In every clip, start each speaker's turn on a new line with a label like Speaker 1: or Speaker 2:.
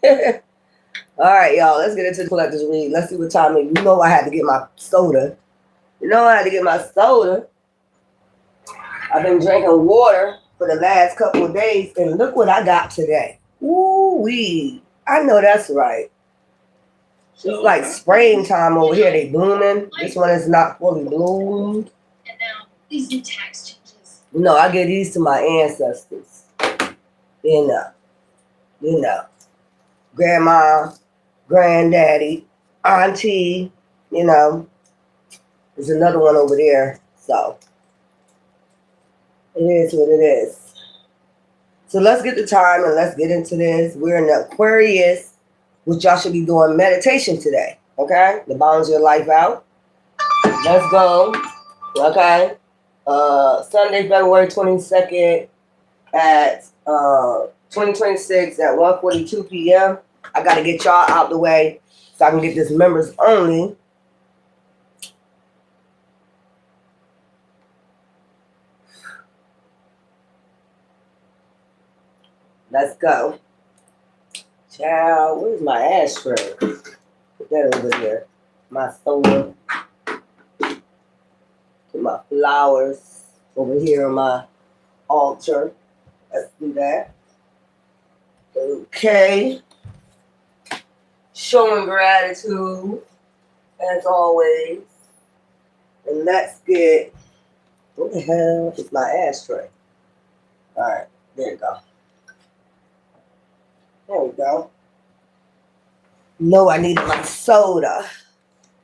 Speaker 1: All right, y'all. Let's get into the collector's read. Let's see what time it is. You know I had to get my soda. I've been drinking water for the last couple of days, and look what I got today. Ooh-wee. I know that's right. It's like springtime over here. They blooming. This one is not fully bloomed.
Speaker 2: And now these new tax changes.
Speaker 1: No, I give these to my ancestors. You know. Grandma, granddaddy, auntie, There's another one over there. So it is what it is. So let's get the time and let's get into this. We're in the Aquarius, which y'all should be doing meditation today. Okay? To balance your life out. Let's go. Okay? Sunday, February 22nd at 2026 at 1:42 p.m. I got to get y'all out the way so I can get this members only. Let's go. Child, where's my ashtray? Put that over there. My soda. Put my flowers over here on my altar. Let's do that. Okay. Showing gratitude, as always. And let's get, what the hell is my ashtray? All right, there you go. There we go. No, I needed my soda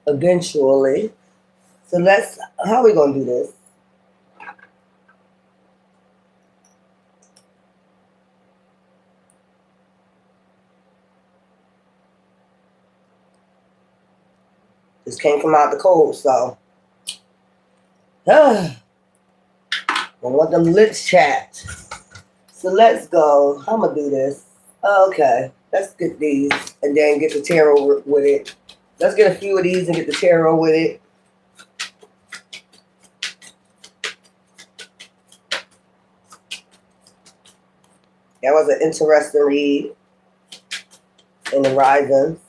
Speaker 1: eventually. So how are we going to do this? This came from out the cold, so. I want them lips chapped. So let's go. I'm going to do this. Okay, let's get these and then get the tarot with it. Let's get a few of these and get the tarot with it. That was an interesting read in the rising.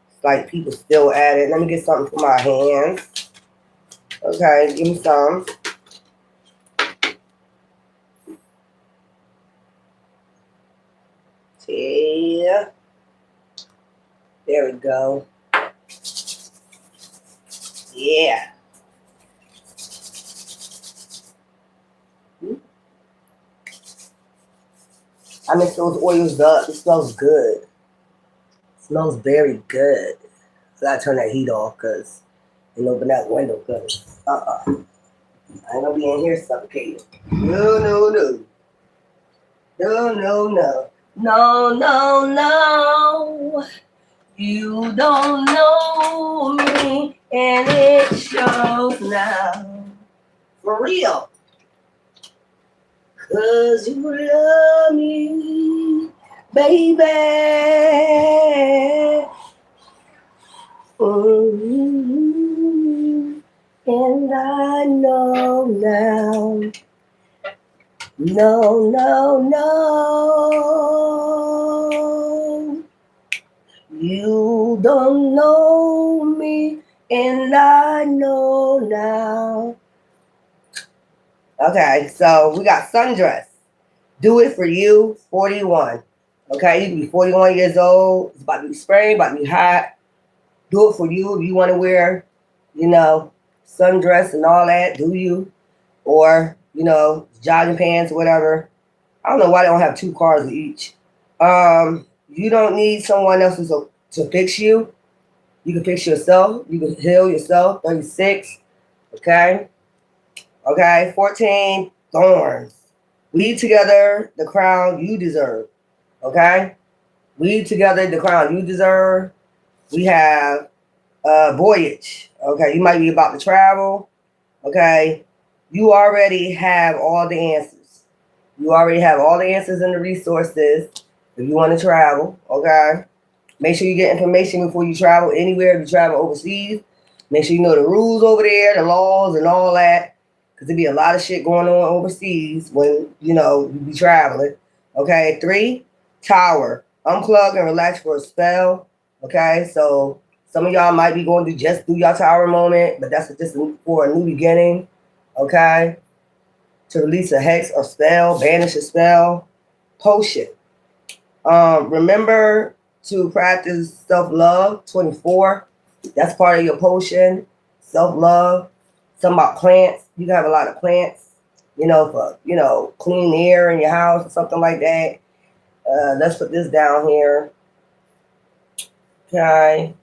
Speaker 1: It's like people still at it. Let me get something for my hands. Okay, give me some. Yeah. There we go. Yeah. I mix those oils up. It smells good. It smells very good. I gotta turn that heat off because and open that window because I ain't gonna be in here suffocating. No. No. You don't know me, and it shows now. For real. 'Cause you love me, baby. And I know now. No. You don't know me, and I know now. Okay, so we got sundress. Do it for you, 41. Okay, you can be 41 years old. It's about to be spring, about to be hot. Do it for you. If you want to wear, sundress and all that, do you? Or, jogging pants, whatever. I don't know why they don't have two cars each. You don't need someone else to fix you. You can fix yourself. You can heal yourself. 36. Okay. 14. Thorns. Weave together the crown you deserve. Okay. Weave together the crown you deserve. We have voyage. Okay. You might be about to travel. Okay. You already have all the answers. You already have all the answers and the resources if you want to travel. Okay. Make sure you get information before you travel anywhere. If you travel overseas, make sure you know the rules over there, the laws and all that. Because there'll be a lot of shit going on overseas when, you be traveling. Okay. 3, Tower. Unplug and relax for a spell. Okay, so some of y'all might be going to just do your tower moment, but that's just for a new beginning. Okay, to release a hex or spell, banish a spell. Potion. Remember to practice self-love. 24. That's part of your potion. Self-love. Something about plants. You can have a lot of plants. For clean air in your house or something like that. Let's put this down here. Okay.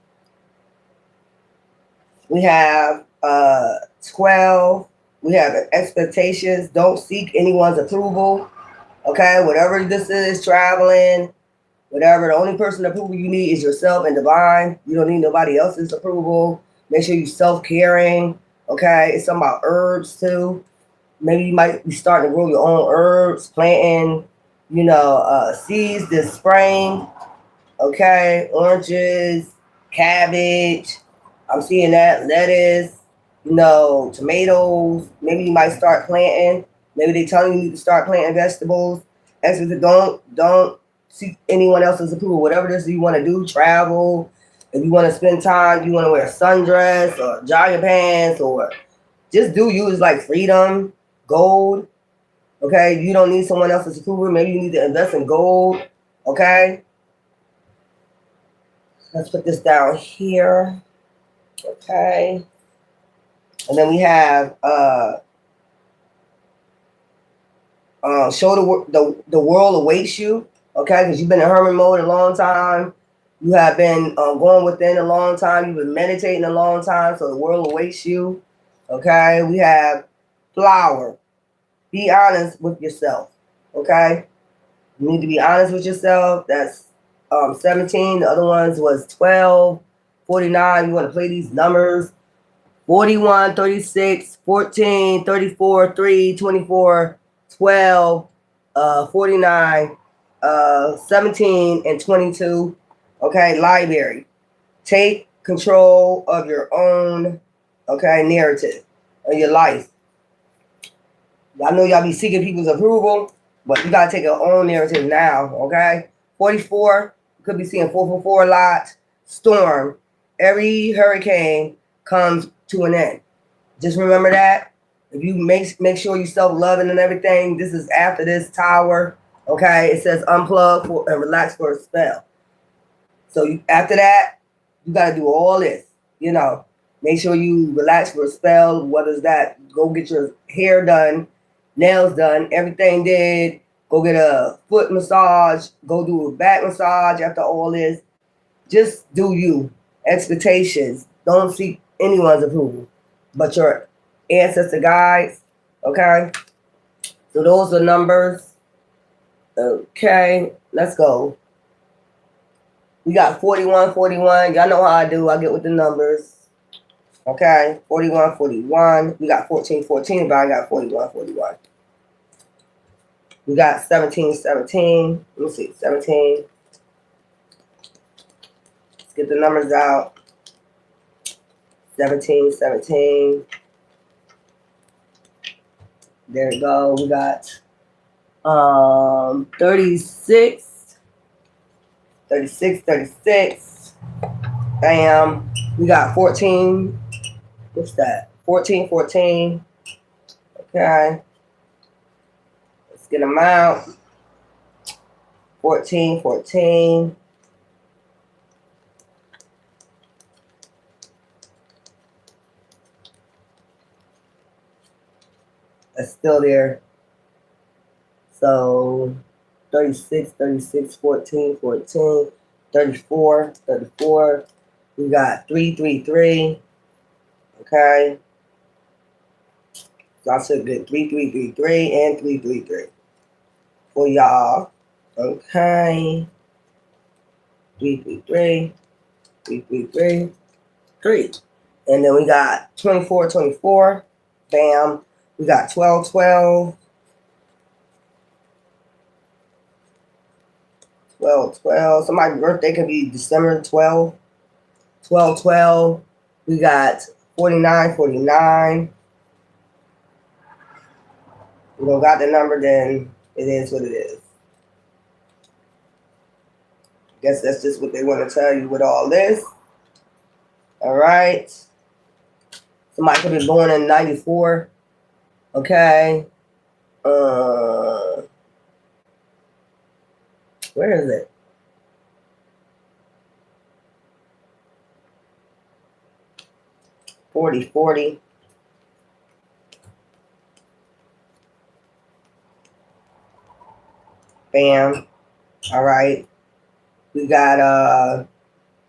Speaker 1: We have 12. We have expectations. Don't seek anyone's approval. Okay, whatever this is, traveling, whatever. The only person approval you need is yourself and divine. You don't need nobody else's approval. Make sure you're self-caring. Okay, it's something about herbs too. Maybe you might be starting to grow your own herbs, planting, seeds this spring. Okay, oranges, cabbage. I'm seeing that lettuce. Tomatoes. Maybe you might start planting. Maybe they tell you to start planting vegetables. Actually, don't seek anyone else's approval. Whatever it is you want to do, travel. If you want to spend time, you want to wear a sundress or jogger pants, or just do you. It's like freedom, gold. Okay, you don't need someone else's approval. Maybe you need to invest in gold. Okay. Let's put this down here. Okay. And then we have show the world awaits you. Okay, because you've been in hermit mode a long time. You have been going within a long time. You've been meditating a long time, so the world awaits you. Okay, we have flower. Be honest with yourself. Okay, you need to be honest with yourself. That's 17. The other ones was 12, 49. You want to play these numbers. 41, 36, 14, 34, 3, 24, 12, 49, 17, and 22. Okay, library. Take control of your own, narrative of your life. Y'all know y'all be seeking people's approval, but you got to take your own narrative now, okay? 44, you could be seeing 444 a lot. Storm. Every hurricane comes to an end. Just remember that. If you make sure you self-loving and everything, this is after this tower, okay? It says unplug and relax for a spell. So after that, you got to do all this, Make sure you relax for a spell. What is that? Go get your hair done, nails done, everything did. Go get a foot massage. Go do a back massage after all this. Just do you. Expectations. Don't seek anyone's approval but your ancestor guides. Okay? So those are numbers. Okay, let's go. We got 41, 41. Y'all know how I do. I get with the numbers. Okay, 41, 41. We got 14, 14, but I got 41, 41. We got 17, 17. Let me see, 17. Let's get the numbers out. 17, 17. There we go. We got 36, 36, 36. Bam. We got 14. What's that? 14, 14. Okay. Let's get them out. 14, 14. That's still there. So 36, 36, 14, 14, 34, 34. We got 3, 3, 3. Okay. So I should get 3, 3, 3, 3 and 3, 3, 3 for y'all. Okay. 3, 3, 3, 3, 3, 3, 3. And then we got 24, 24. Bam. We got 12, 12. 12, 12. Somebody's birthday could be December 12. 12, 12. We got 49, 49. We don't got the number, then it is what it is. Guess that's just what they want to tell you with all this. All right. Somebody could be born in 94. Okay. Where is it? Forty. Bam. All right. We got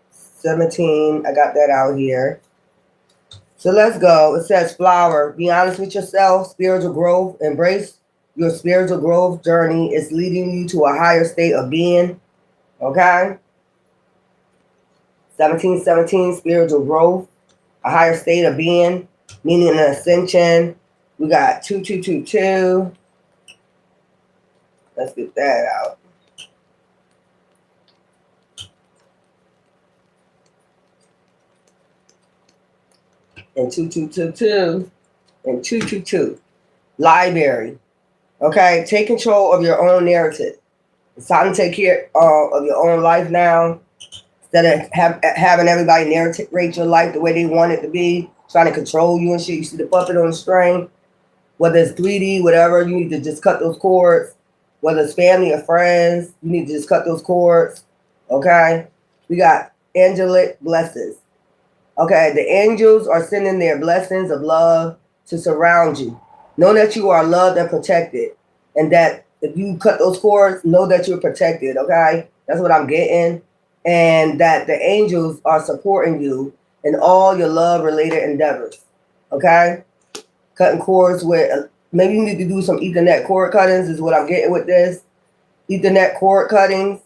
Speaker 1: 17. I got that out here. So let's go. It says flower. Be honest with yourself. Spiritual growth. Embrace your spiritual growth journey. It's leading you to a higher state of being. Okay. 1717. Spiritual growth. A higher state of being. Meaning an ascension. We got 2222. Let's get that out. And 2222 and 222. Library. Okay, take control of your own narrative. It's time to take care of your own life now. Instead of having everybody narrate your life the way they want it to be, trying to control you and shit. You see the puppet on the string, whether it's 3D, whatever, you need to just cut those cords. Whether it's family or friends, you need to just cut those cords. Okay? We got angelic blessings. Okay, the angels are sending their blessings of love to surround you. Know that you are loved and protected. And that if you cut those cords, know that you're protected, okay? That's what I'm getting. And that the angels are supporting you in all your love-related endeavors, okay? Cutting cords with, maybe you need to do some Ethernet cord cuttings is what I'm getting with this. Ethernet cord cuttings,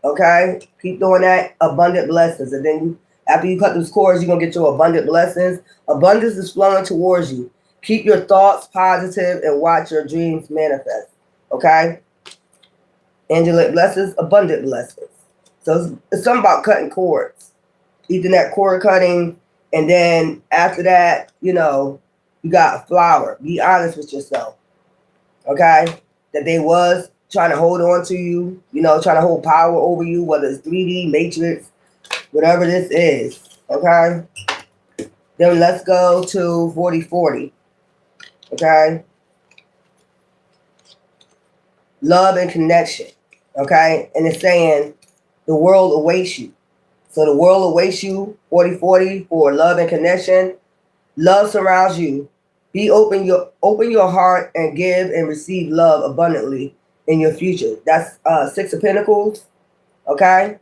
Speaker 1: okay? Keep doing that. Abundant blessings. And then after you cut those cords, you're going to get your abundant blessings. Abundance is flowing towards you. Keep your thoughts positive and watch your dreams manifest. Okay? Angelic blessings, abundant blessings. So it's something about cutting cords. Ethernet cord cutting. And then after that, you got a flower. Be honest with yourself. Okay? That they was trying to hold on to you, trying to hold power over you, whether it's 3D, Matrix, whatever this is. Okay? Then let's go to 4040. Okay? Love and connection. Okay? And it's saying the world awaits you. So the world awaits you, 4040, for love and connection. Love surrounds you. Be open your heart and give and receive love abundantly in your future. That's 6 of Pentacles. Okay?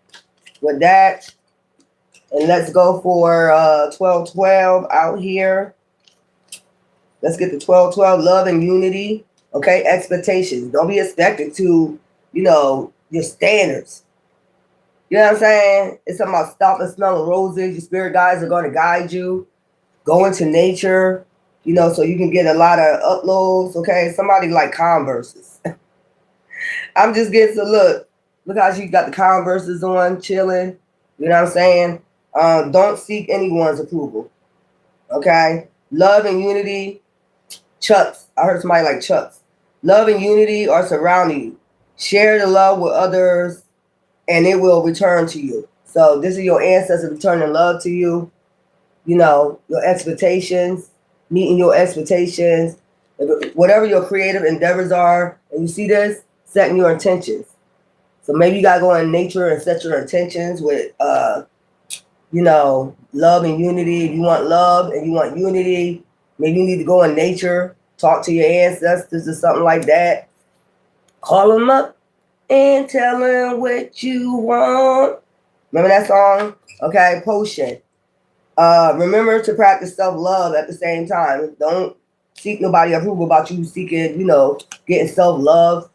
Speaker 1: With that. And let's go for 1212 out here. Let's get the 1212. Love and unity. Okay? Expectations. Don't be expected to, your standards. You know what I'm saying? It's something about stop and smell of roses. Your spirit guides are going to guide you. Go into nature, so you can get a lot of uploads. Okay? Somebody like Converses. I'm just getting to look how she got the Converses on, chilling. You know what I'm saying? Don't seek anyone's approval. Okay? Love and unity. Chucks. I heard somebody like Chucks. Love and unity are surrounding you. Share the love with others and it will return to you. So this is your ancestors returning love to you. Your expectations, meeting your expectations, whatever your creative endeavors are. And you see this, setting your intentions. So maybe you got to go in nature and set your intentions with, love and unity. If you want love and you want unity, maybe you need to go in nature, talk to your ancestors or something like that. Call them up and tell them what you want. Remember that song? Okay, Potion. Remember to practice self-love at the same time. Don't seek nobody approval about you seeking, getting self-love.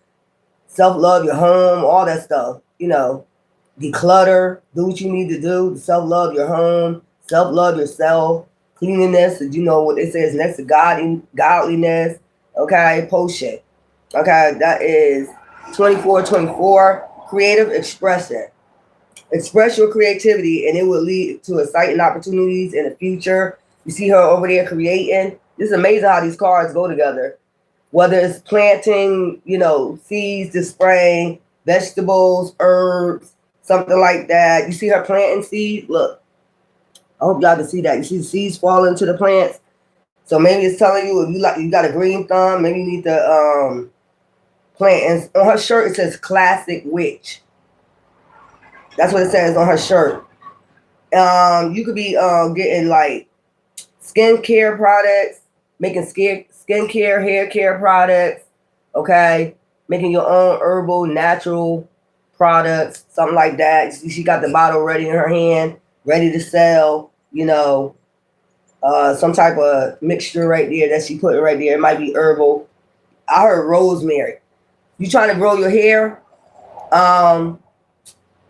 Speaker 1: Self-love your home, all that stuff. Declutter, do what you need to do. Self-love your home, self-love yourself. Cleanliness, what they say is next to godliness. Okay, Potion. Okay, that is 2424. Creative expression. Express your creativity and it will lead to exciting opportunities in the future. You see her over there creating. It's amazing how these cards go together. Whether it's planting, seeds to spraying, vegetables, herbs, something like that. You see her planting seeds? Look, I hope y'all can see that. You see the seeds falling into the plants? So maybe it's telling you if you got a green thumb, maybe you need to plant. And on her shirt it says classic witch. That's what it says on her shirt. You could be getting like skincare products, making skincare, hair care products, okay? Making your own herbal, natural products, something like that. She got the bottle ready in her hand, ready to sell, some type of mixture right there that she put right there. It might be herbal. I heard rosemary. You trying to grow your hair?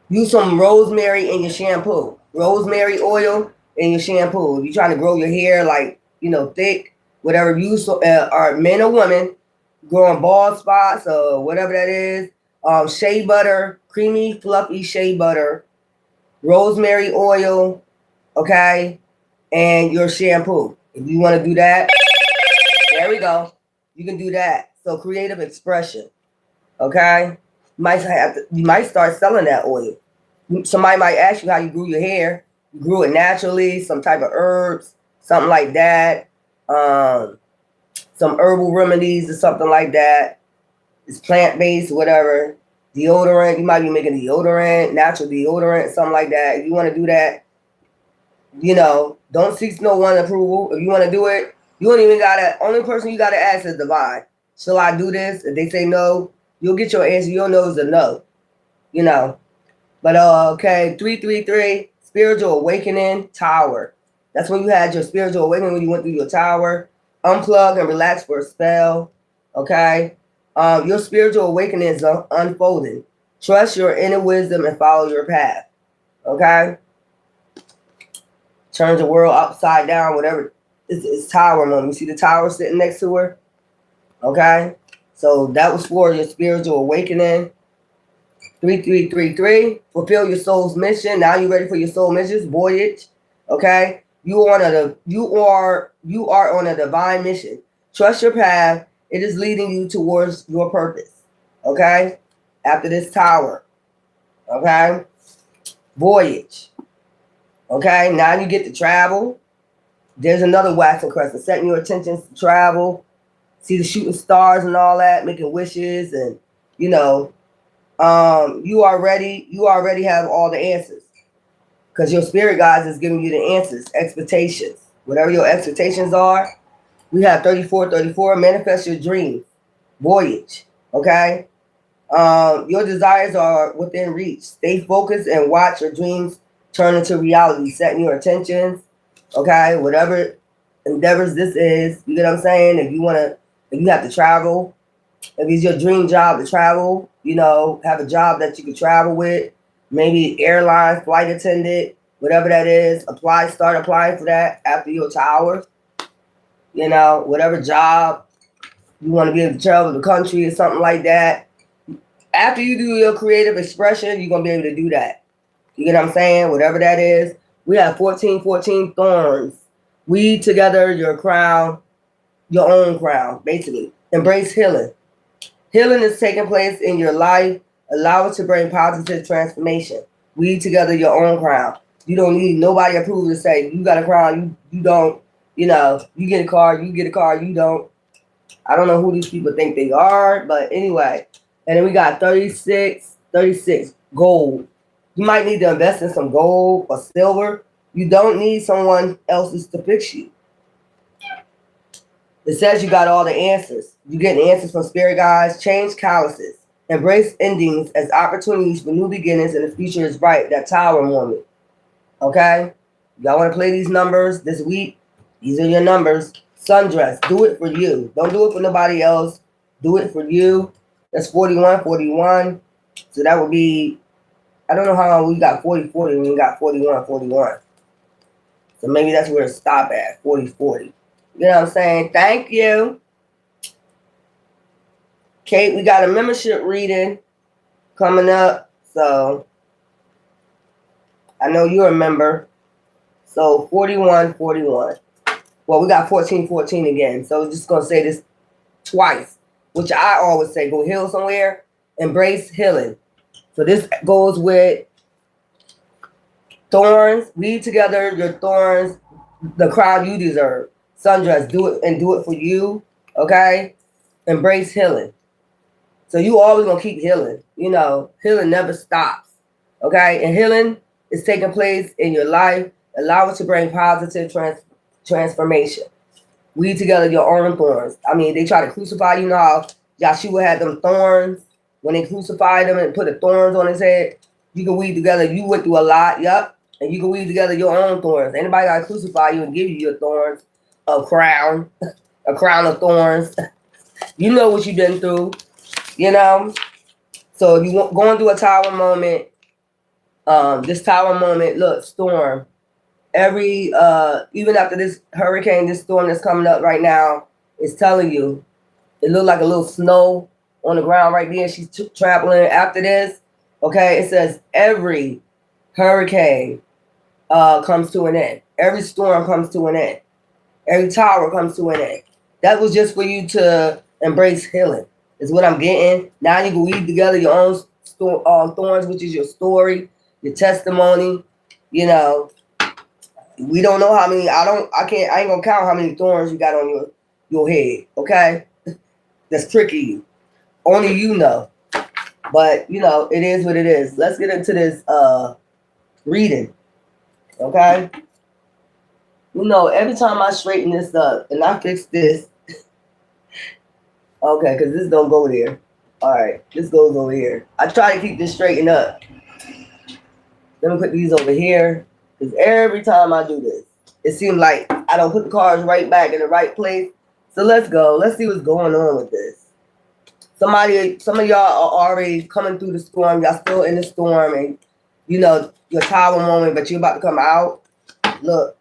Speaker 1: Use some rosemary in your shampoo. Rosemary oil in your shampoo. If you're trying to grow your hair like, thick, whatever, use are men or women growing bald spots or whatever that is. Shea butter, creamy, fluffy shea butter, rosemary oil, okay, and your shampoo. If you want to do that, there we go. You can do that. So creative expression, okay. You might start selling that oil. Somebody might ask you how you grew your hair. You grew it naturally, some type of herbs, something like that. Some herbal remedies or something like that. It's plant-based, whatever. Deodorant, you might be making deodorant, natural deodorant, something like that. If you want to do that, don't seek no one approval. If you want to do it, you don't even only person you gotta ask is divine. Shall I do this? If they say no, you'll get your answer. Your no is a no. But okay, 333, spiritual awakening tower. That's when you had your spiritual awakening, when you went through your tower. Unplug and relax for a spell. Okay. Your spiritual awakening is unfolding. Trust your inner wisdom and follow your path. Okay. Turns the world upside down, whatever. It's tower moment. You see the tower sitting next to her? Okay. So that was for your spiritual awakening. 3333, fulfill your soul's mission. Now you're ready for your soul missions, voyage. Okay, you are on a divine mission. Trust your path. It is leading you towards your purpose. Okay, after this tower. Okay, voyage. Okay, now you get to travel. There's another waxing crescent, setting your intentions to travel. See the shooting stars and all that, making wishes, and you already have all the answers, because your spirit guides is giving you the answers. Expectations, whatever your expectations are. We have 3434, manifest your dreams, voyage. Okay, your desires are within reach. Stay focused and watch your dreams turn into reality. Setting your intentions. Okay, whatever endeavors this is, you get what I'm saying. If you have to travel, if it's your dream job to travel, have a job that you can travel with, maybe airline, flight attendant, whatever that is, start applying for that after your tower. Whatever job you want to be able to travel the country or something like that. After you do your creative expression, you're going to be able to do that. You get what I'm saying? Whatever that is. We have 1414 thorns. Weave together your crown, your own crown, basically. Embrace healing. Healing is taking place in your life. Allow it to bring positive transformation. Weave together your own crown. You don't need nobody approval to say you got a crown. You don't. You get a car. You get a car. You don't. I don't know who these people think they are, but anyway. And then we got 36, gold. You might need to invest in some gold or silver. You don't need someone else's to fix you. It says you got all the answers. You get answers from spirit guides. Change calluses. Embrace endings as opportunities for new beginnings, and the future is bright. That tower moment. Okay? Y'all want to play these numbers this week? These are your numbers. Sundress. Do it for you. Don't do it for nobody else. Do it for you. That's 41. So that would be, I don't know how long we got 40 when we got 41. So maybe that's where to stop at, 40. You know what I'm saying? Thank you. Kate, we got a membership reading coming up. So I know you're a member. So 41. Well, we got 14 again. So just going to say this twice, which I always say, go heal somewhere. Embrace healing. So this goes with Thorns, weave together your thorns, the crown you deserve. Sundress, do it and do it for you. Okay? Embrace healing. So you always gonna keep healing. Healing never stops. Okay? And healing is taking place in your life. Allow it to bring positive transformation. Weave together your own thorns. I mean, they try to crucify you. You know how Joshua had them thorns when they crucified him and put the thorns on his head. You can weave together. You went through a lot. Yep. And you can weave together your own thorns. Anybody got to crucify you and give you your thorns, a crown, a crown of thorns. You know what you've been through, So if you're going through a tower moment, this tower moment, look, storm. Every even after this hurricane, this storm that's coming up right now is telling you, it looked like a little snow on the ground right there. She's traveling after this. Okay, it says every hurricane comes to an end. Every storm comes to an end. Every tower comes to an end. That was just for you to embrace healing. Is what I'm getting. Now you can weave together your own thorns, which is your story, your testimony. We don't know how many. I ain't gonna count how many thorns you got on your head. Okay, that's tricky. Only you know. But it is what it is. Let's get into this reading. Okay. Every time I straighten this up and I fix this, okay, because this don't go there. All right, this goes over here. I try to keep this straightened up. Let me put these over here, because every time I do this, it seems like I don't put the cards right back in the right place. So let's go. Let's see what's going on with this. Some of y'all are already coming through the storm. Y'all still in the storm, and your tower moment, but you're about to come out. Look.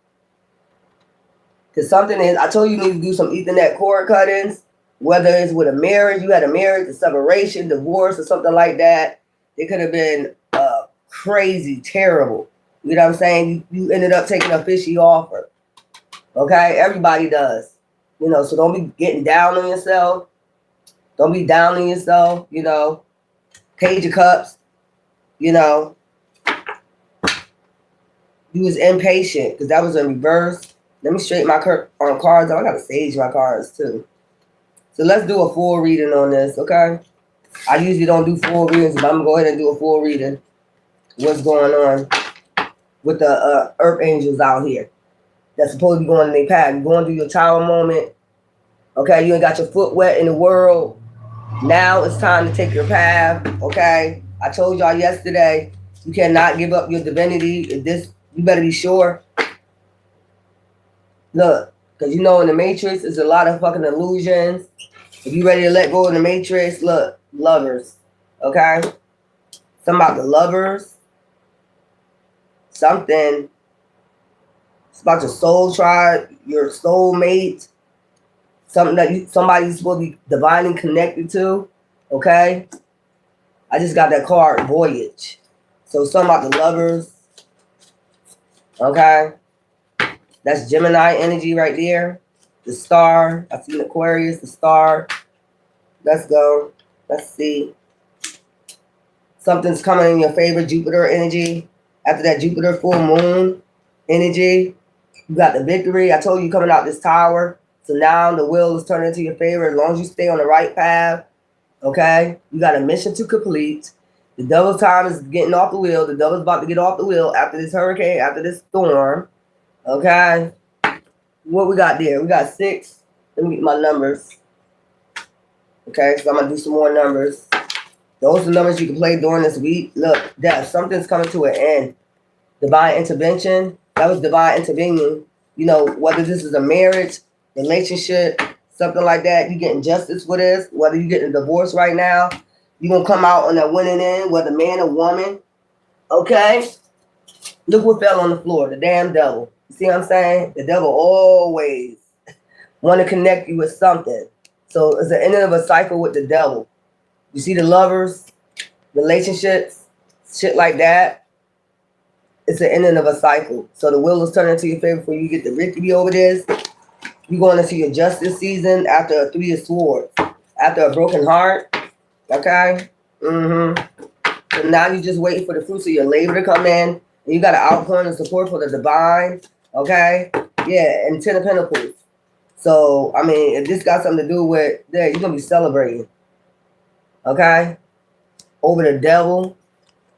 Speaker 1: Because something is, I told you need to do some Ethernet cord cuttings, whether it's with a marriage, you had a marriage, a separation, divorce, or something like that. It could have been crazy, terrible. You know what I'm saying? You ended up taking a fishy offer. Okay? Everybody does. So don't be getting down on yourself. Don't be down on yourself, Page of Cups, You was impatient because that was in reverse. Let me straighten my cards. I gotta sage my cards too. So let's do a full reading on this, okay? I usually don't do full readings, but I'm gonna go ahead and do a full reading. What's going on with the earth angels out here that's supposed to be going in their path? You're going through your tower moment. Okay, you ain't got your foot wet in the world. Now it's time to take your path. Okay, I told y'all yesterday you cannot give up your divinity. You better be sure. Look, because in the Matrix, there's a lot of fucking illusions. If you ready to let go of the Matrix, look, lovers, okay? Something about the lovers. Something. It's about your soul tribe, your soulmate. Something that somebody's supposed to be divinely connected to, okay? I just got that card, Voyage. So something about the lovers, okay? That's Gemini energy right there. The star. I see an Aquarius, the star. Let's go. Let's see. Something's coming in your favor, Jupiter energy. After that Jupiter full moon energy, you got the victory. I told you coming out this tower. So now the wheel is turning into your favor as long as you stay on the right path. Okay? You got a mission to complete. The devil's time is getting off the wheel. The devil's about to get off the wheel after this hurricane, after this storm. Okay? What we got there? We got 6. Let me get my numbers. Okay, so I'm going to do some more numbers. Those are numbers you can play during this week. Look, death. Something's coming to an end. Divine intervention. That was divine intervening. Whether this is a marriage, relationship, something like that. You getting justice with this. Whether you getting a divorce right now. You're going to come out on that winning end, whether man or woman. Okay? Look what fell on the floor. The damn devil. You see what I'm saying? The devil always want to connect you with something. So it's the ending of a cycle with the devil. You see the lovers, relationships, shit like that. It's the ending of a cycle. So the wheel is turning to your favor before you get the victory over this. You're going into your justice season after a 3 of Swords. After a broken heart. Okay? So now you're just waiting for the fruits of your labor to come in. And you got an outpouring of support for the divine. Okay? Yeah, and Ten of Pentacles. So, I mean, if this got something to do with that, you're going to be celebrating. Okay? Over the devil.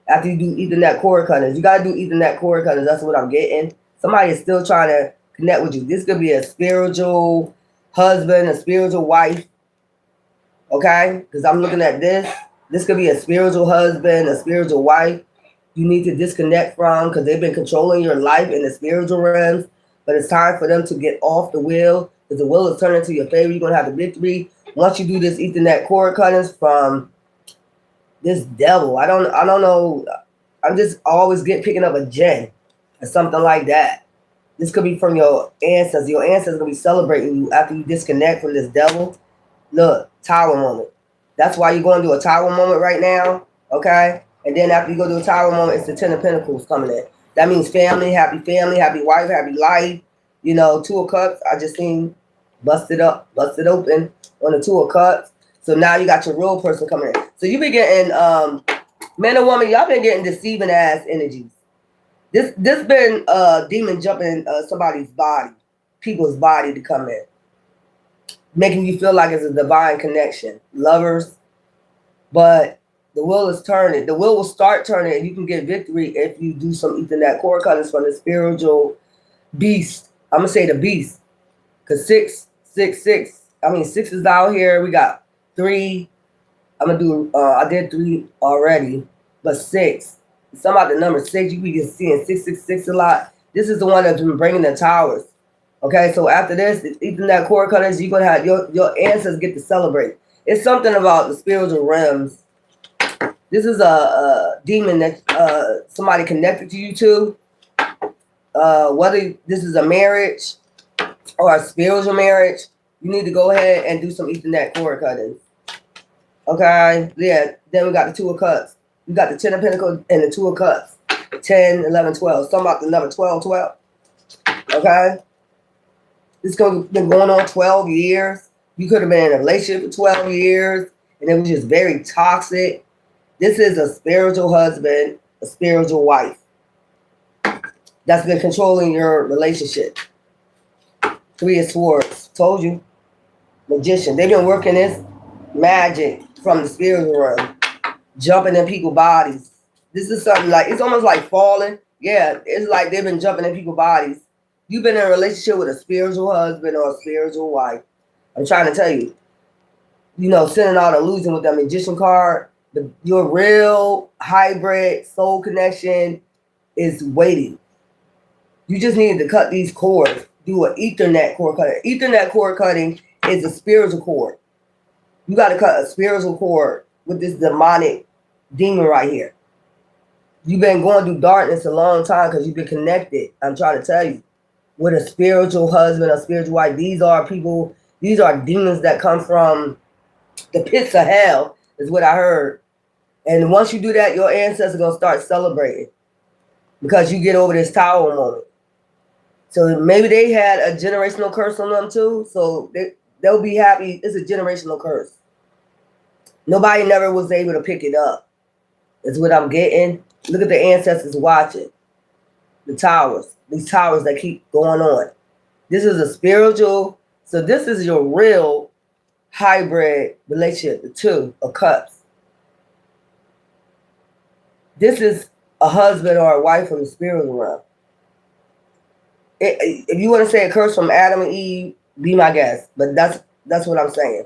Speaker 1: After you do Ethernet cord cutters. You got to do Ethernet cord cutters. That's what I'm getting. Somebody is still trying to connect with you. This could be a spiritual husband, a spiritual wife. Okay? Because I'm looking at this. This could be a spiritual husband, a spiritual wife you need to disconnect from because they've been controlling your life in the spiritual realms. But it's time for them to get off the wheel because the wheel is turning to your favor. You're going to have the victory once you do this Ethernet cord cutters from this devil. I don't know. I'm just always picking up a gen or something like that. This could be from your ancestors. Your ancestors going to be celebrating you after you disconnect from this devil. Look, tower moment. That's why you're going to do a tower moment right now, okay? And then after you go to a tower moment, it's the Ten of Pentacles coming in. That means family, happy wife, happy life. You know, Two of Cups, I just seen busted open on the Two of Cups. So now you got your real person coming in. So you've been getting, man or woman, y'all been getting deceiving ass energies. This been demon jumping somebody's body, people's body to come in. Making you feel like it's a divine connection. Lovers. But the wheel is turning. The wheel will start turning and you can get victory if you do some Ethernet cord cutters from the spiritual beast. I'm going to say the beast. Because 6. I mean, 6 is out here. We got 3. I'm going to do, I did 3 already. But 6. Some about the number 6. You be just seeing 666 a lot. This is the one that's been bringing the towers. Okay, so after this, Ethernet cord cutters, you're going to have your ancestors get to celebrate. It's something about the spiritual realms. This is a demon that somebody connected to you to. Whether this is a marriage or a spiritual marriage, you need to go ahead and do some Ethernet cord cuttings. Okay, yeah, then we got the Two of Cups. We got the Ten of Pentacles and the Two of Cups. 10, 11, 12. Something about the number 12. Okay? This has been going on 12 years. You could have been in a relationship for 12 years, and it was just very toxic. This is a spiritual husband, a spiritual wife that's been controlling your relationship. 3 of Swords. Told you. Magician. They've been working this magic from the spiritual realm. Jumping in people's bodies. This is something like, it's almost like falling. Yeah, it's like they've been jumping in people's bodies. You've been in a relationship with a spiritual husband or a spiritual wife. I'm trying to tell you, you know, sending out illusion with that magician card. Your real hybrid soul connection is waiting. You just need to cut these cords. Do an Ethernet cord cutting. Ethernet cord cutting is a spiritual cord. You got to cut a spiritual cord with this demonic demon right here. You've been going through darkness a long time because you've been connected. I'm trying to tell you. With a spiritual husband, a spiritual wife. These are people, these are demons that come from the pits of hell, is what I heard. And once you do that, your ancestors are going to start celebrating because you get over this tower moment. So maybe they had a generational curse on them too. So they'll be happy. It's a generational curse. Nobody never was able to pick it up. Is what I'm getting. Look at the ancestors watching. The towers. These towers that keep going on. This is a spiritual. So this is your real hybrid relationship. The Two of Cups. This is a husband or a wife from the spiritual realm. If you want to say a curse from Adam and Eve, be my guest. But that's what I'm saying.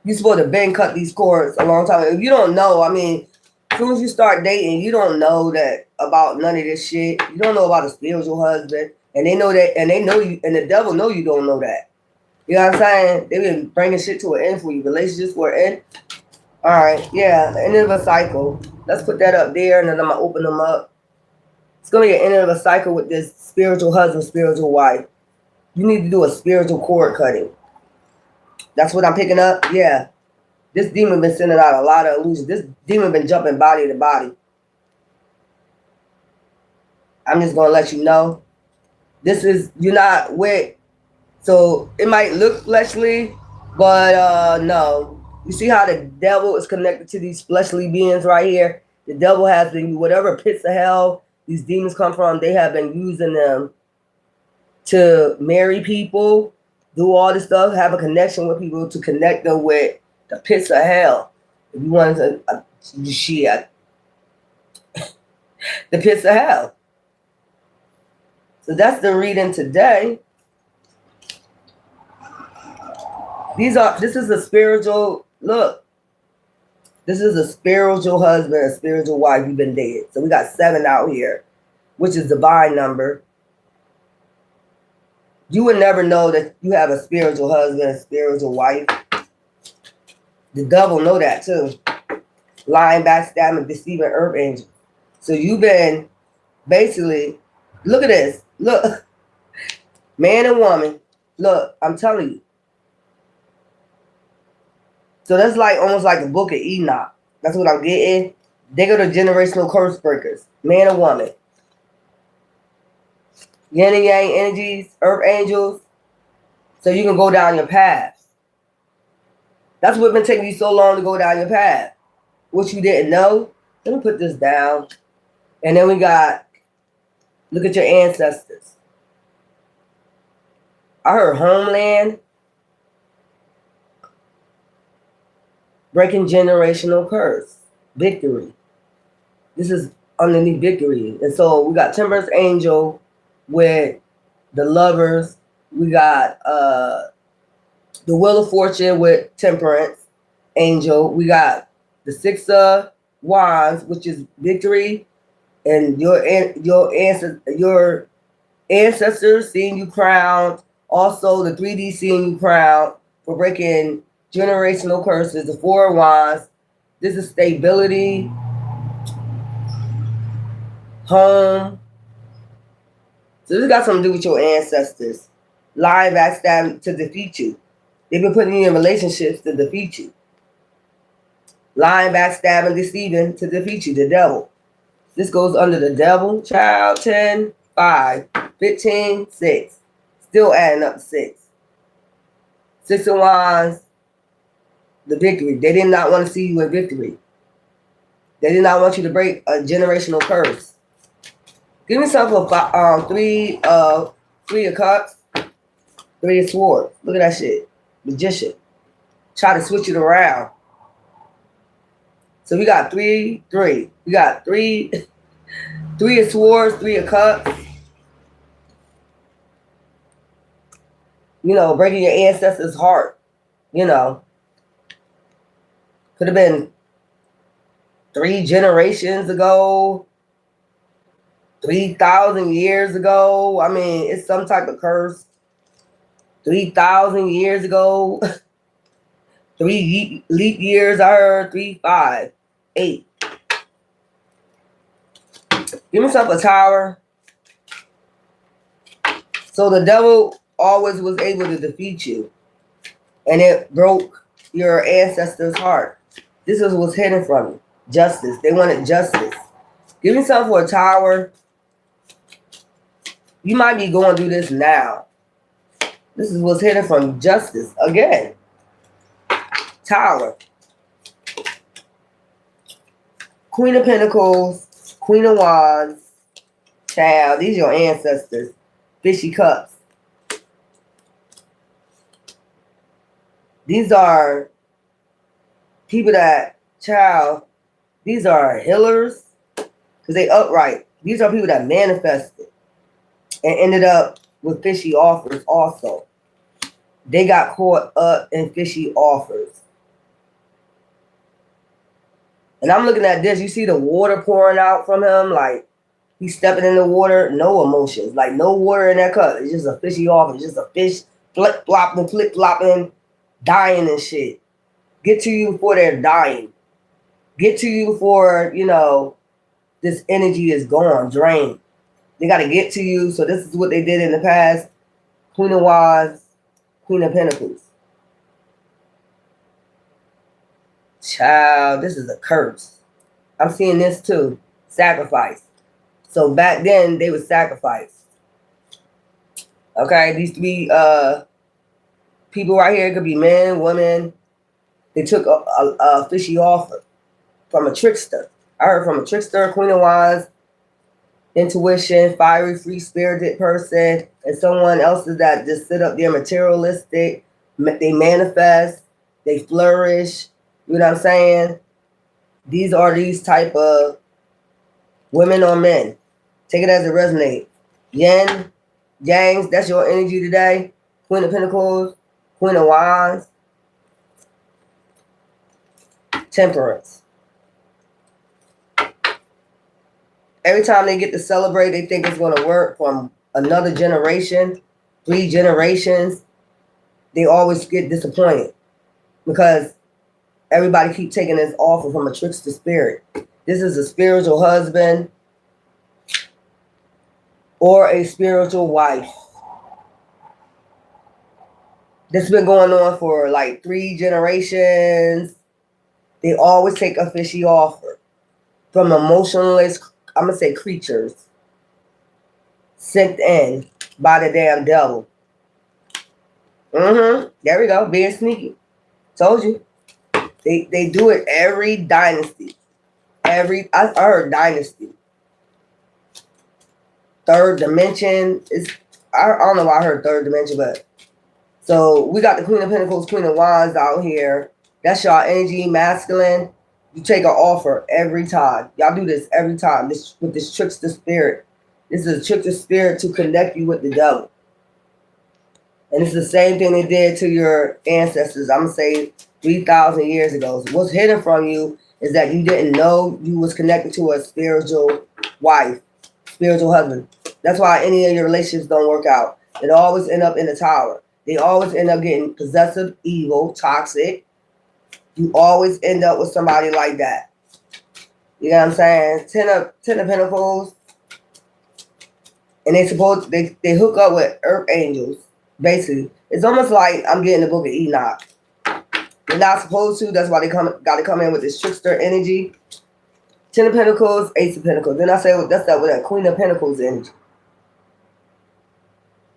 Speaker 1: You're supposed to been cut these cords a long time. If you don't know, I mean, as soon as you start dating, you don't know that about none of this shit. You don't know about a spiritual husband. And they know that, and they know you, and the devil know you don't know that. You know what I'm saying? They've been bringing shit to an end for you. Relationships for an end. All right, yeah, end of a cycle. Let's put that up there, and then I'm going to open them up. It's going to be an end of a cycle with this spiritual husband, spiritual wife. You need to do a spiritual cord cutting. That's what I'm picking up? Yeah. This demon been sending out a lot of illusions. This demon been jumping body to body. I'm just going to let you know. This is, you're not with, so it might look fleshly, but no. You see how the devil is connected to these fleshly beings right here? The devil has been, whatever pits of hell these demons come from, they have been using them to marry people, do all this stuff, have a connection with people to connect them with the pits of hell. If you want to, shit, the pits of hell. So that's the reading today. This is a spiritual, look, this is a spiritual husband, a spiritual wife you've been dead. So we got 7 out here, which is divine number. You would never know that you have a spiritual husband, a spiritual wife. The devil know that too. Lying, backstabbing, deceiving earth angel. So you've been basically, look at this. Look, man and woman. Look, I'm telling you. So that's like almost like the book of Enoch. That's what I'm getting. They go to generational curse breakers. Man and woman. Yin and yang energies, earth angels. So you can go down your path. That's what's been taking you so long to go down your path. What you didn't know. Let me put this down. And then we got, look at your ancestors. I heard homeland. Breaking generational curse. Victory. This is underneath victory. And so we got Temperance Angel with the lovers. We got the Wheel of Fortune with Temperance Angel. We got the 6 of Wands, which is victory. And your ancestors seeing you crowned. Also the 3D seeing you crowned for breaking generational curses. The 4 of Wands. This is stability. Home. So this got something to do with your ancestors. Lying, backstabbing to defeat you. They've been putting you in relationships to defeat you. Lying, backstabbing, deceiving to defeat you. The devil. This goes under the devil. Child, 10, 5, 15, 6. Still adding up to 6. 6 of Wands. The victory. They did not want to see you in victory. They did not want you to break a generational curse. Give me something for 3 of Cups, 3 of Swords. Look at that shit. Magician. Try to switch it around. So we got 3, 3. We got 3 of Swords, 3 of Cups. You know, breaking your ancestors' heart. You know. Could have been 3 generations ago. 3,000 years ago. I mean, it's some type of curse. 3,000 years ago. 3 leap years, I heard. 3, 5, 8. Give yourself a tower. So the devil always was able to defeat you. And it broke your ancestors' heart. This is what's hidden from you. Justice. They wanted justice. Give yourself for a tower. You might be going through this now. This is what's hidden from justice. Again. Tower. Queen of Pentacles. Queen of Wands. Child. These are your ancestors. Fishy Cups. These are people that, child, these are healers. Because they upright. These are people that manifested. And ended up with fishy offers also. They got caught up in fishy offers. And I'm looking at this. You see the water pouring out from him? Like, he's stepping in the water. No emotions. Like, no water in that cup. It's just a fishy offer. It's just a fish flip-flopping, dying and shit. Get to you before they're dying. Get to you before, you know, this energy is gone, drained. They got to get to you. So this is what they did in the past. Queen of Wands, Queen of Pentacles. Child, this is a curse. I'm seeing this too. Sacrifice. So back then, they would sacrifice. Okay, these 3 people right here, it could be men, women. They took a fishy offer from a trickster. I heard from a trickster, Queen of Wands, intuition, fiery, free-spirited person, and someone else is that just sit up there materialistic. They manifest, they flourish. You know what I'm saying? These are these type of women or men. Take it as it resonates. Yin, Yangs, that's your energy today. Queen of Pentacles, Queen of Wands, Temperance. Every time they get to celebrate, they think it's going to work from another generation, 3 generations. They always get disappointed because everybody keep taking this offer from a trickster spirit. This is a spiritual husband or a spiritual wife. This has been going on for like 3 generations. They always take a fishy offer from emotionless, I'm going to say creatures, sent in by the damn devil. There we go, being sneaky. Told you. They do it every dynasty. I heard dynasty. Third dimension is, I don't know why I heard third dimension, but so we got the Queen of Pentacles, Queen of Wands out here. That's y'all energy, masculine. You take an offer every time. Y'all do this every time. This with this trickster spirit. This is a trickster spirit to connect you with the devil. And it's the same thing they did to your ancestors. I'm gonna say 3,000 years ago. So what's hidden from you is that you didn't know you was connected to a spiritual wife, spiritual husband. That's why any of your relationships don't work out. It always end up in the tower. They always end up getting possessive, evil, toxic. You always end up with somebody like that. You know what I'm saying? Ten of Pentacles. And they hook up with earth angels. Basically. It's almost like I'm getting the book of Enoch. They're not supposed to. That's why they gotta come in with this trickster energy. 10 of Pentacles, Ace of Pentacles. Then I say that's that with that Queen of Pentacles energy.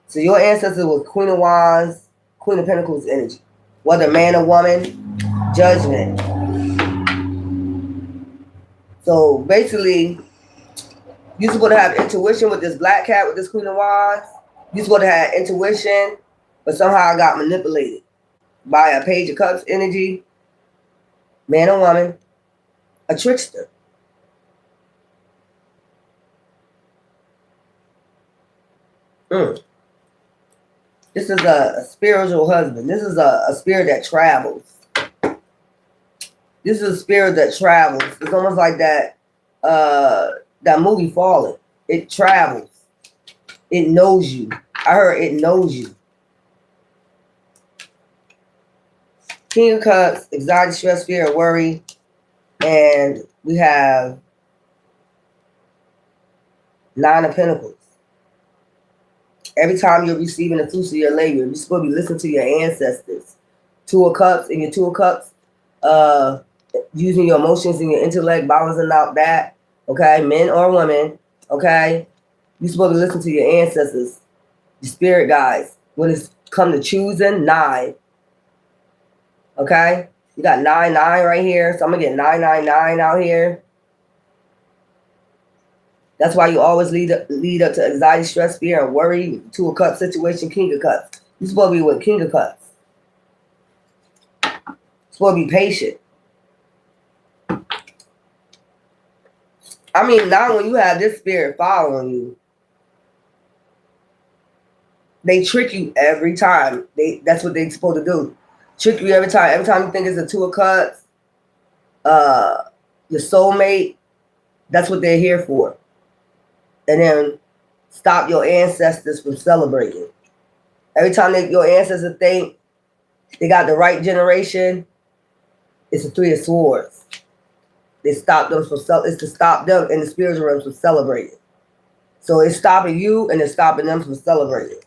Speaker 1: So your ancestor was Queen of Wands, Queen of Pentacles energy. Whether man or woman, judgment. So basically, you're supposed to have intuition with this black cat with this Queen of Wands. You're supposed to have intuition, but somehow I got manipulated by a Page of Cups energy, man or woman, a trickster. This is a spiritual husband. This is a spirit that travels. This is a spirit that travels. It's almost like that that movie Fallen. It travels. It knows you. I heard it knows you. King of Cups, anxiety, stress, fear, worry. And we have 9 of Pentacles. Every time you're receiving the fruits of your labor, you're supposed to be listening to your ancestors. 2 of Cups, and your 2 of Cups, using your emotions and your intellect, balancing out that, okay, men or women, okay, you're supposed to listen to your ancestors, your spirit guides. When it's come to choosing, 9, okay, you got 9, 9 right here, so I'm gonna get 9, 9, 9 out here. That's why you always lead up to anxiety, stress, fear, and worry. 2 of Cups situation, King of Cups. You're supposed to be with King of Cups. You're supposed to be patient. I mean, now when you have this spirit following you, they trick you every time. That's what they're supposed to do. Trick you every time. Every time you think it's a 2 of Cups, your soulmate, that's what they're here for. And then stop your ancestors from celebrating. Every time your ancestors think they got the right generation, it's a 3 of Swords. They stop them from it's to stop them in the spiritual realm from celebrating. So it's stopping you and it's stopping them from celebrating.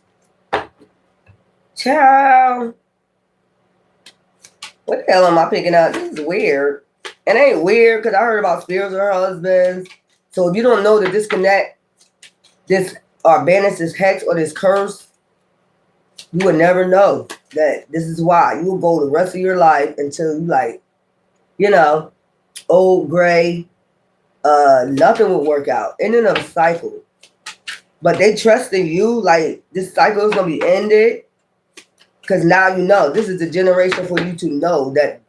Speaker 1: Ciao. What the hell am I picking up? This is weird. It ain't weird because I heard about spiritual husbands. So if you don't know the disconnect, this or banish this hex or this curse, you would never know that this is why. You will go the rest of your life until you like, you know, old gray, nothing will work out. Ending of a cycle. But they trust in you, like this cycle is gonna be ended. Cause now you know this is the generation for you to know that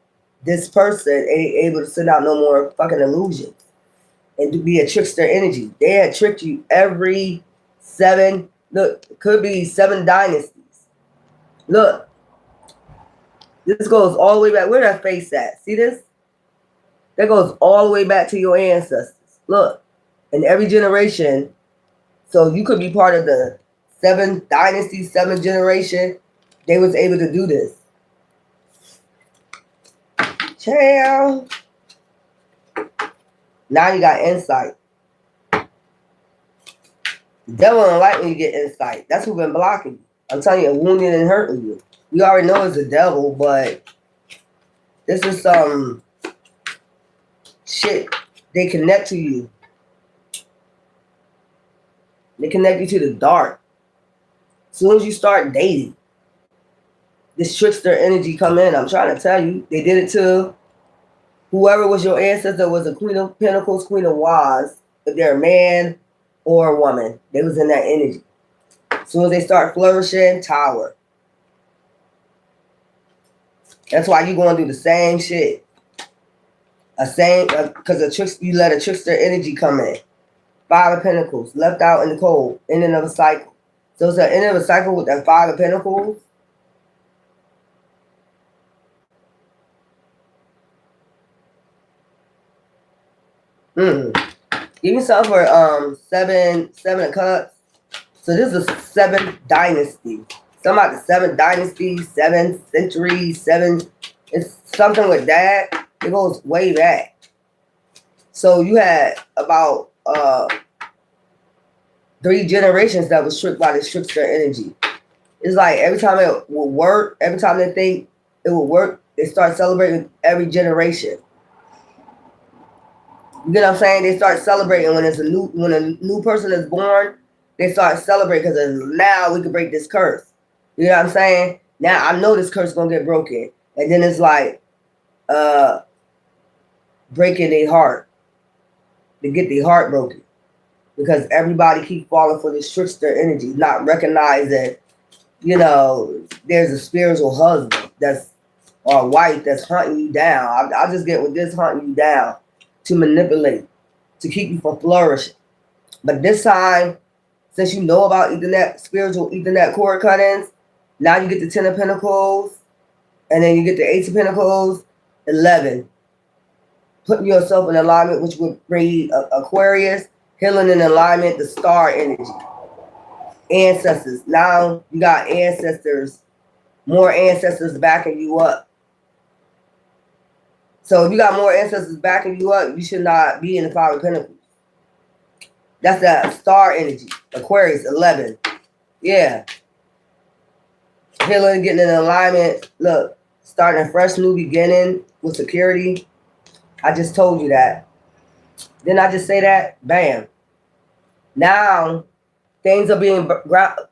Speaker 1: this person ain't able to send out no more fucking illusions and to be a trickster energy. They had tricked you every 7, look, could be 7 dynasties. Look, this goes all the way back. Where that face at? See this? That goes all the way back to your ancestors. Look, in every generation, so you could be part of the 7 dynasty, 7 generation. They was able to do this. Child. Now you got insight. The devil don't like when you get insight. That's who been blocking you. I'm telling you, wounding and hurting you. We already know it's the devil, but this is some shit. They connect to you. They connect you to the dark. As soon as you start dating, this trickster energy come in. I'm trying to tell you, they did it to whoever was your ancestor was a Queen of Pentacles, Queen of Wands. If they're a man or a woman, they was in that energy. As soon as they start flourishing, Tower. That's why you going to do the same shit. Because you let a trickster energy come in. 5 of Pentacles, left out in the cold, ending of a cycle. So it's the end of a cycle with that 5 of Pentacles. Give me something for 7 of Cups. So this is 7th dynasty. Something about the 7th dynasty, 7th century, 7. It's something with that. It goes way back. So you had about 3 generations that was tricked by this trickster energy. It's like every time it will work, every time they think it will work, they start celebrating every generation. You get what I'm saying? They start celebrating when a new person is born. They start celebrating because now we can break this curse. You know what I'm saying? Now I know this curse is gonna get broken, and then it's like breaking their heart. They get their heart broken because everybody keep falling for this trickster energy, not recognizing, there's a spiritual husband or wife that's hunting you down. I just get with this hunting you down to manipulate, to keep you from flourishing. But this time, since you know about spiritual Ethernet cord cuttings, now you get the 10 of Pentacles, and then you get the 8 of Pentacles, 11. Putting yourself in alignment, which would bring Aquarius, healing in alignment, the star energy. Ancestors. Now you got ancestors, more ancestors backing you up. So if you got more ancestors backing you up, you should not be in the 5 of Pentacles. That's that star energy. Aquarius, 11. Yeah. Healing, getting in alignment. Look, starting a fresh new beginning with security. I just told you that. Didn't I just say that? Bam. Now, things are being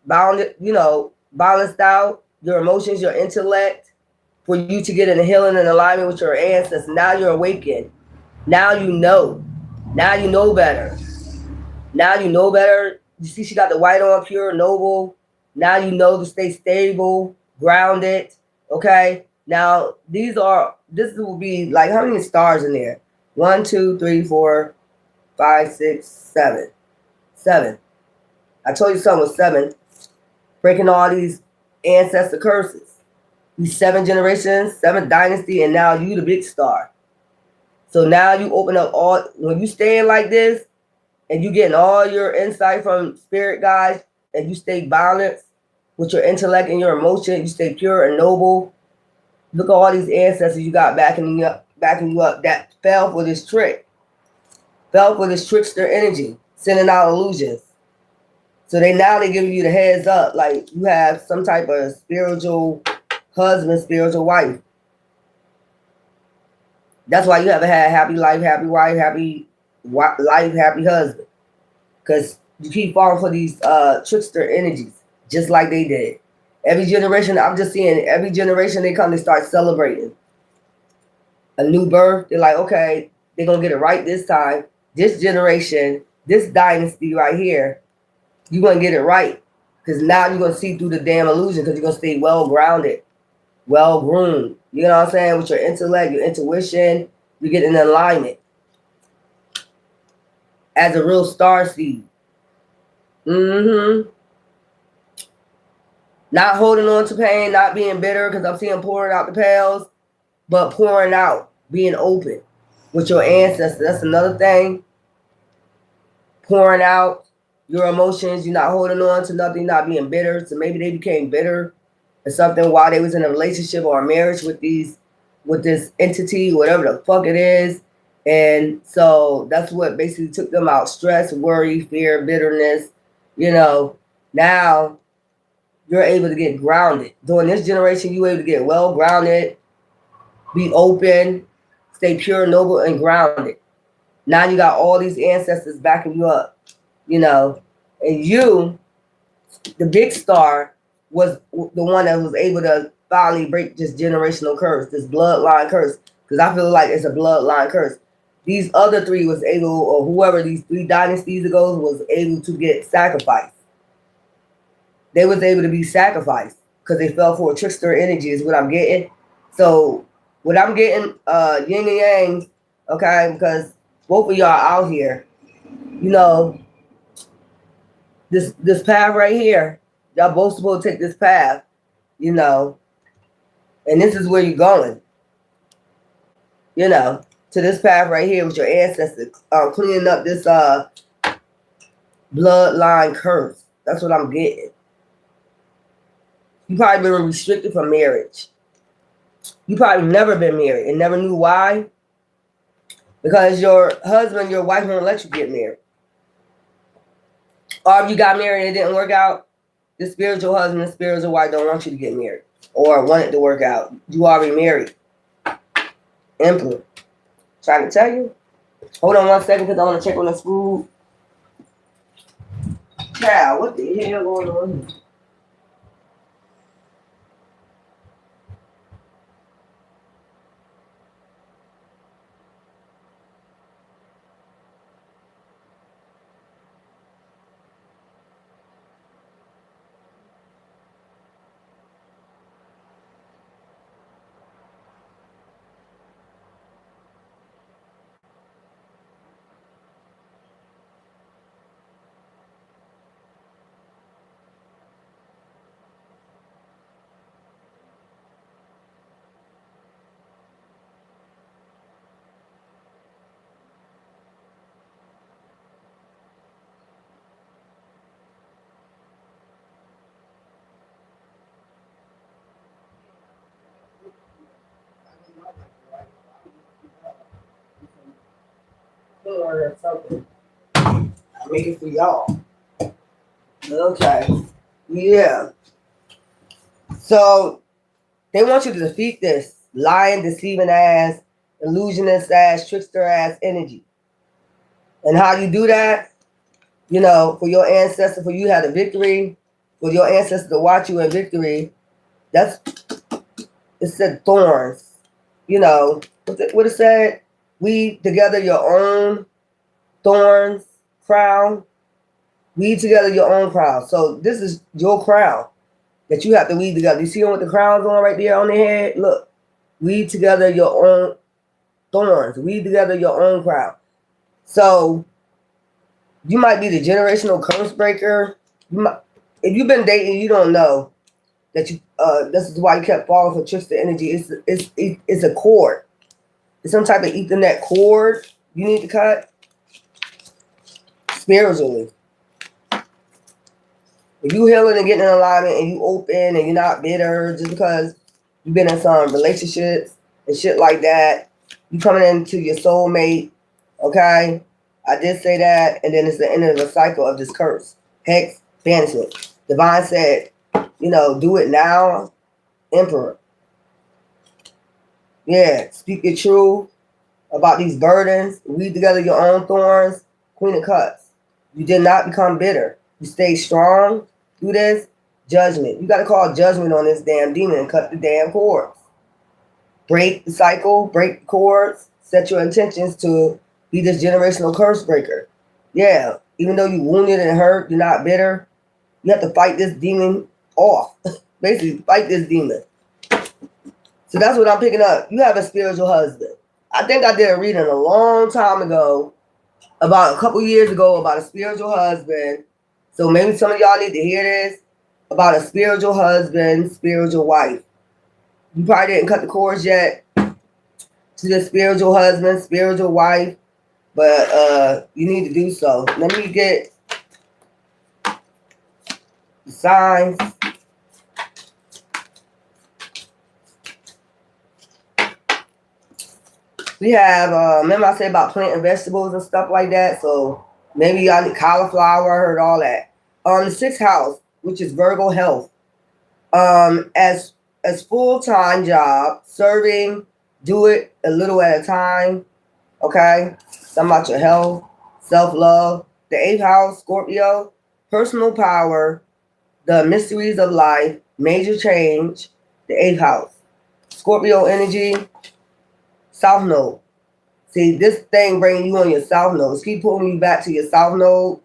Speaker 1: balanced out. Your emotions, your intellect, for you to get in a healing and alignment with your ancestors. Now you're awakened. Now you know. Now you know better. Now you know better. You see she got the white on, pure, noble. Now you know to stay stable, grounded. Okay? Now, this will be like, how many stars in there? 1, 2, 3, 4, 5, 6, 7. 7. I told you something was 7. Breaking all these ancestor curses. These 7 generations, 7 dynasty, and now you the big star. So now you open up when you staying like this, and you getting all your insight from spirit guides, and you stay balanced with your intellect and your emotion, you stay pure and noble. Look at all these ancestors you got backing you up that fell for this trick. Fell for this trickster energy, sending out illusions. So they giving you the heads up, like you have some type of spiritual husband, spiritual wife. That's why you haven't had happy life, happy wife, happy life, happy husband. Because you keep falling for these trickster energies, just like they did. Every generation, I'm just seeing every generation they come, they start celebrating a new birth. They're like, okay, they're going to get it right this time. This generation, this dynasty right here, You're going to get it right. Because now you're going to see through the damn illusion because you're going to stay well grounded, well groomed. You know what I'm saying? With your intellect, your intuition, you get in alignment as a real star seed. Mm-hmm. Not holding on to pain, not being bitter, because I'm seeing pouring out the pails, but pouring out, being open with your ancestors. That's another thing. Pouring out your emotions. You're not holding on to nothing, not being bitter. So maybe they became bitter or something while they was in a relationship or a marriage with this entity, whatever the fuck it is. And so that's what basically took them out. Stress, worry, fear, bitterness. You know, now you're able to get grounded. During this generation, you're able to get well grounded, be open, stay pure, noble, and grounded. Now you got all these ancestors backing you up, you know, and you, the big star, was the one that was able to finally break this generational curse, this bloodline curse, because I feel like it's a bloodline curse. These other three was able, or whoever these 3 dynasties ago was able to get sacrificed. They was able to be sacrificed because they fell for a trickster energy is what I'm getting. So what I'm getting, yin and yang, okay, because both of y'all out here, you know, this path right here, y'all both supposed to take this path, you know, and this is where you're going, you know, to this path right here with your ancestors, cleaning up this bloodline curse. That's what I'm getting. You probably been restricted from marriage. You probably never been married and never knew why. Because your husband, your wife won't let you get married. Or if you got married and it didn't work out, the spiritual husband and spiritual wife don't want you to get married. Or want it to work out. You already married. Emperor. Trying to tell you. Hold on 1 second because I want to check on this food. Child, what the hell going on here? Something. Make it for y'all. Okay. Yeah. So they want you to defeat this lying, deceiving ass, illusionist ass, trickster ass energy. And how you do that, you know, for your ancestor, for you to have a victory, for your ancestor to watch you in victory, that's, it said thorns. You know, what it said? Weave together your own thorns, crown. Weave together your own crown. So this is your crown that you have to weave together. You see them with the crowns on right there on their head? Look, weave together your own thorns. Weave together your own crown. So you might be the generational curse breaker. You might, if you've been dating, you don't know that you. This is why you kept falling for trickster energy. It's a cord. It's some type of Ethernet cord you need to cut spiritually. If you healing and getting in alignment and you open and you're not bitter just because you've been in some relationships and shit like that, you coming into your soulmate, okay? I did say that, and then it's the end of the cycle of this curse. Hex, banishment. Divine said, you know, do it now, Emperor. Yeah, speak your truth about these burdens. Weave together your own thorns. Queen of Cups. You did not become bitter. You stay strong. Do this. Judgment. You got to call judgment on this damn demon and cut the damn cords. Break the cycle. Break the cords. Set your intentions to be this generational curse breaker. Yeah. Even though you wounded and hurt, you're not bitter. You have to fight this demon off. Basically, fight this demon. So that's what I'm picking up. You have a spiritual husband. I think I did a reading a long time ago, about a couple years ago, about a spiritual husband. So maybe some of y'all need to hear this about a spiritual husband, spiritual wife. You probably didn't cut the cords yet to the spiritual husband, spiritual wife, but you need to do so. Let me get the signs. We have, remember I said about planting vegetables and stuff like that? So maybe y'all need cauliflower, I heard all that. The sixth house, which is Virgo health. As full-time job, serving, do it a little at a time, okay? Something about your health, self-love. The eighth house, Scorpio, personal power, the mysteries of life, major change, the eighth house. Scorpio energy, South Node. See, this thing bringing you on your South Node. Keep pulling you back to your South Node,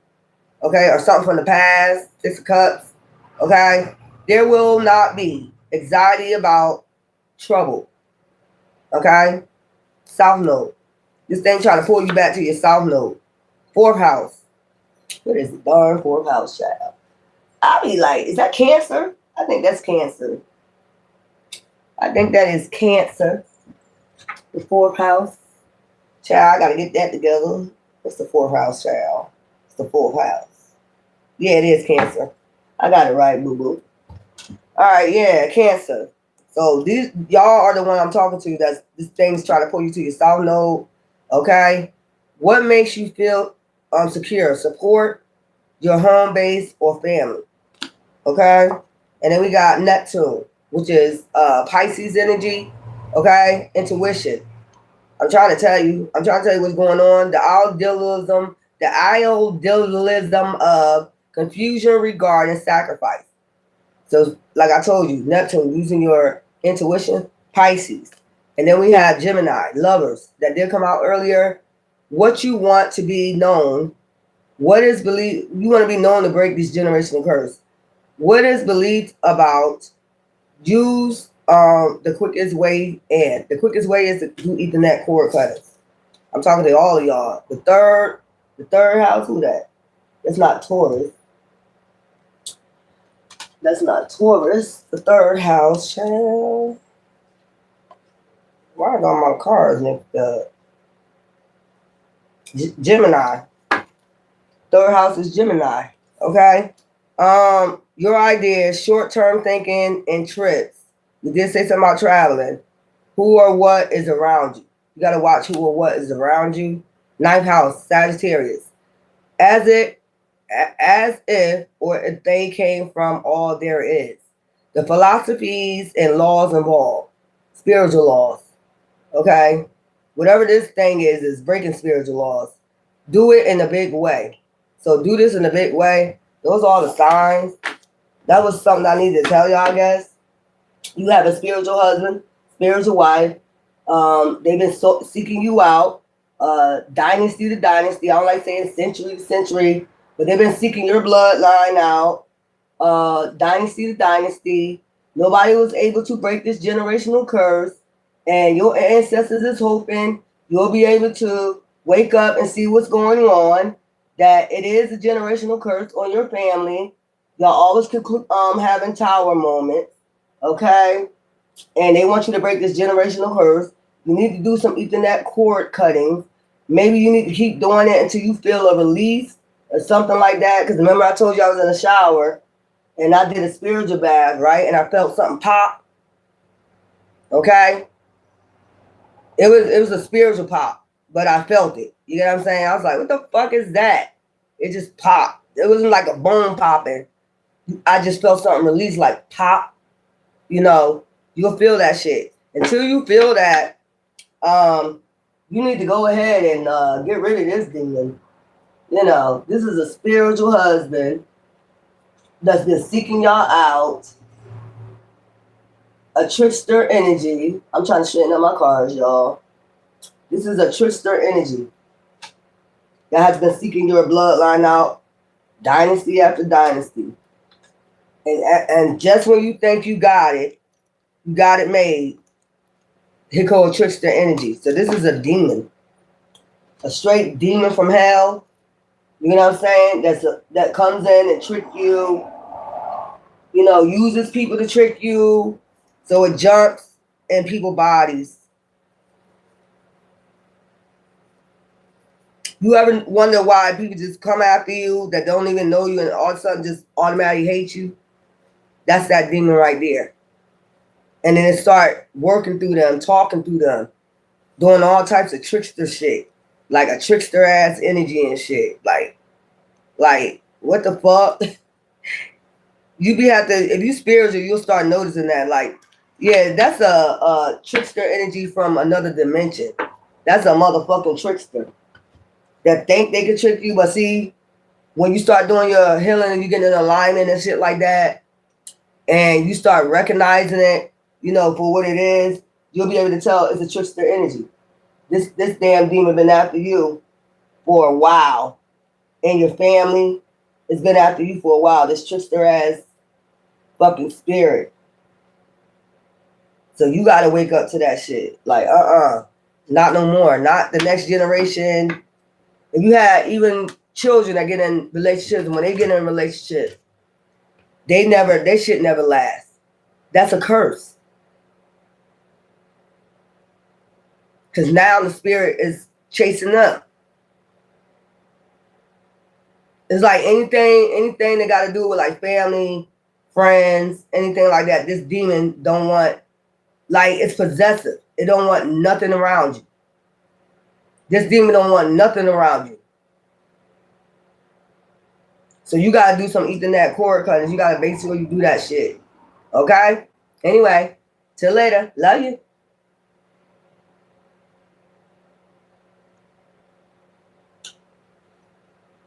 Speaker 1: okay? Or something from the past, Six of Cups, okay? There will not be anxiety about trouble, okay? South Node. This thing trying to pull you back to your South Node. Fourth house. What is it? Darn fourth house, child. I'll be like, is that Cancer? I think that's Cancer. I think that is Cancer. The fourth house. Child, I gotta get that together. What's the fourth house, child? It's the fourth house. Yeah, it is Cancer. I got it right, boo-boo. Alright, yeah, Cancer. So these y'all are the one I'm talking to. That's this thing's trying to pull you to your South Node. Okay? What makes you feel secure? Support, your home base, or family. Okay? And then we got Neptune, which is Pisces energy. Okay? Intuition. I'm trying to tell you what's going on. The idealism of confusion regarding sacrifice. So, like I told you, Neptune, using your intuition, Pisces. And then we have Gemini, lovers, that did come out earlier. What you want to be known. What is believed? You want to be known to break this generational curse. What is believed about? Use the quickest way in. The quickest way is to do Ethernet cord cutters. I'm talking to all of y'all. The third house, who that? That's not Taurus. That's not Taurus. The third house, child. Why are all my cards next up? Gemini. Third house is Gemini. Okay? Your ideas, short-term thinking, and trips. We did say something about traveling. Who or what is around you? You got to watch who or what is around you. Ninth house, Sagittarius. As if or if they came from all there is. The philosophies and laws involved. Spiritual laws. Okay? Whatever this thing is breaking spiritual laws. Do it in a big way. So do this in a big way. Those are all the signs. That was something I needed to tell y'all, I guess. You have a spiritual husband, spiritual wife. They've been seeking you out. Dynasty to dynasty. I don't like saying century to century, but they've been seeking your bloodline out. Dynasty to dynasty. Nobody was able to break this generational curse. And your ancestors is hoping you'll be able to wake up and see what's going on. That it is a generational curse on your family. Y'all always having tower moments. Okay? And they want you to break this generational curse. You need to do some Ethernet cord cuttings. Maybe you need to keep doing it until you feel a release or something like that. Because remember I told you I was in the shower and I did a spiritual bath, right? And I felt something pop. Okay? It was a spiritual pop, but I felt it. You get what I'm saying? I was like, what the fuck is that? It just popped. It wasn't like a bone popping. I just felt something release like pop. You know, you'll feel that shit. Until you feel that, you need to go ahead and get rid of this demon. You know, this is a spiritual husband that's been seeking y'all out. A trickster energy. I'm trying to straighten up my cards, y'all. This is a trickster energy. that has been seeking your bloodline out, dynasty after dynasty. And just when you think you got it made, here comes trickster energy. So this is a demon, a straight demon from hell. You know what I'm saying? That comes in and trick you. You know, uses people to trick you. So it jumps in people's bodies. You ever wonder why people just come after you that don't even know you and all of a sudden just automatically hate you? That's that demon right there. And then it start working through them, talking through them, doing all types of trickster shit. Like a trickster ass energy and shit. Like what the fuck? You be have to, if you spiritual, you'll start noticing that. Like, yeah, that's a trickster energy from another dimension. That's a motherfucking trickster that think they can trick you. But see, when you start doing your healing and you get in alignment and shit like that, and you start recognizing it, you know, for what it is, you'll be able to tell it's a trickster energy. This damn demon been after you for a while, and your family has been after you for a while. This trickster ass fucking spirit. So you gotta wake up to that shit. Like, not no more. Not the next generation. If you had even children that get in relationships, and when they get in a relationship, they shit never last. That's a curse. Because now the spirit is chasing up. It's like anything that got to do with like family, friends, anything like that. This demon don't want, like, it's possessive. It don't want nothing around you. This demon don't want nothing around you. So you gotta do some Ethernet cord cuttings. You gotta make sure you do that shit. Okay? Anyway, till later. Love you.